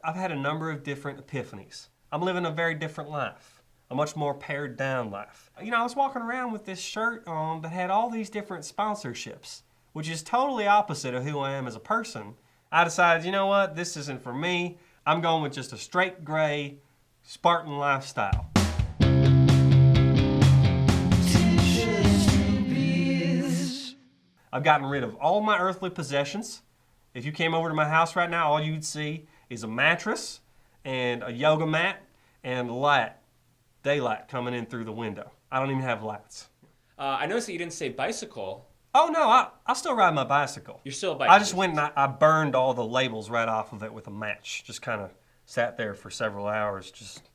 I've had a number of different epiphanies. I'm living a very different life, a much more pared down life. You know, I was walking around with this shirt on that had all these different sponsorships, which is totally opposite of who I am as a person. I decided, you know what, this isn't for me. I'm going with just a straight gray Spartan lifestyle. I've gotten rid of all my earthly possessions. If you came over to my house right now, all you'd see is a mattress and a yoga mat and daylight coming in through the window. I don't even have lights. I noticed that you didn't say bicycle. Oh no, I still ride my bicycle. You're still a bicycle. I just went and I burned all the labels right off of it with a match. Just kind of sat there for several hours just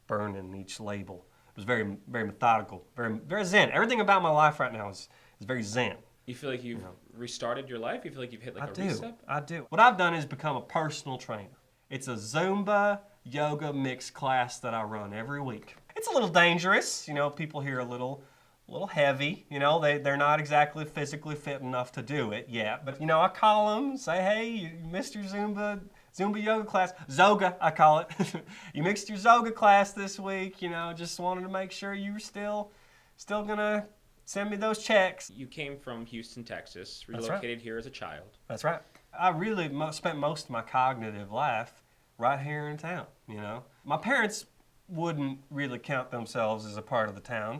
burning each label. It was very, very methodical, very, very zen. Everything about my life right now is very zen. You feel like you've restarted your life? You feel like you've hit like a reset? I do. What I've done is become a personal trainer. It's a Zumba yoga mixed class that I run every week. It's a little dangerous. You know, people here are a little heavy. You know, they're not exactly physically fit enough to do it yet. But, you know, I call them, say, hey, you missed your Zumba yoga class. Zoga, I call it. You mixed your Zoga class this week. You know, just wanted to make sure you were still going to send me those checks. You came from Houston, Texas, relocated here as a child. That's right. I really spent most of my cognitive life right here in town, you know. My parents wouldn't really count themselves as a part of the town,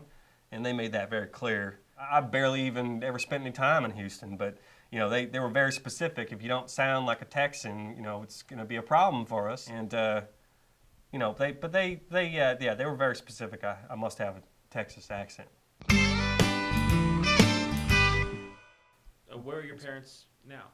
and they made that very clear. I barely even ever spent any time in Houston, but, you know, they were very specific. If you don't sound like a Texan, you know, it's going to be a problem for us. And, you know, they were very specific. I must have a Texas accent. Where are your parents now?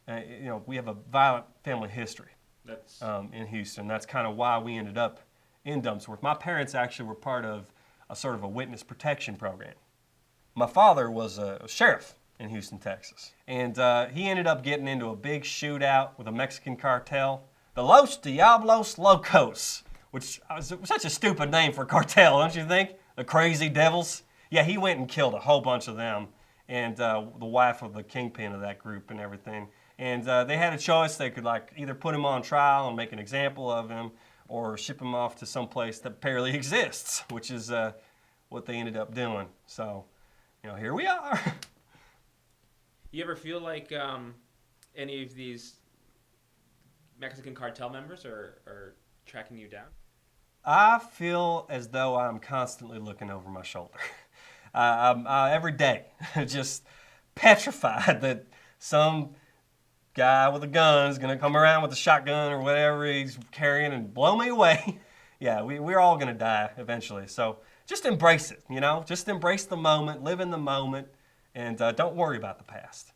You know, we have a violent family history That's in Houston. That's kind of why we ended up in Dumpsworth. My parents actually were part of a sort of a witness protection program. My father was a sheriff in Houston, Texas. And he ended up getting into a big shootout with a Mexican cartel, the Los Diablos Locos, which was such a stupid name for a cartel, don't you think? The Crazy Devils. Yeah, he went and killed a whole bunch of them, and the wife of the kingpin of that group and everything. And they had a choice. They could like either put him on trial and make an example of him, or ship him off to some place that barely exists, which is what they ended up doing. So, you know, here we are. You ever feel like any of these Mexican cartel members are tracking you down? I feel as though I'm constantly looking over my shoulder. I'm every day just petrified that some guy with a gun is going to come around with a shotgun or whatever he's carrying and blow me away. Yeah, we're all going to die eventually. So just embrace it, you know? Just embrace the moment, live in the moment, and don't worry about the past.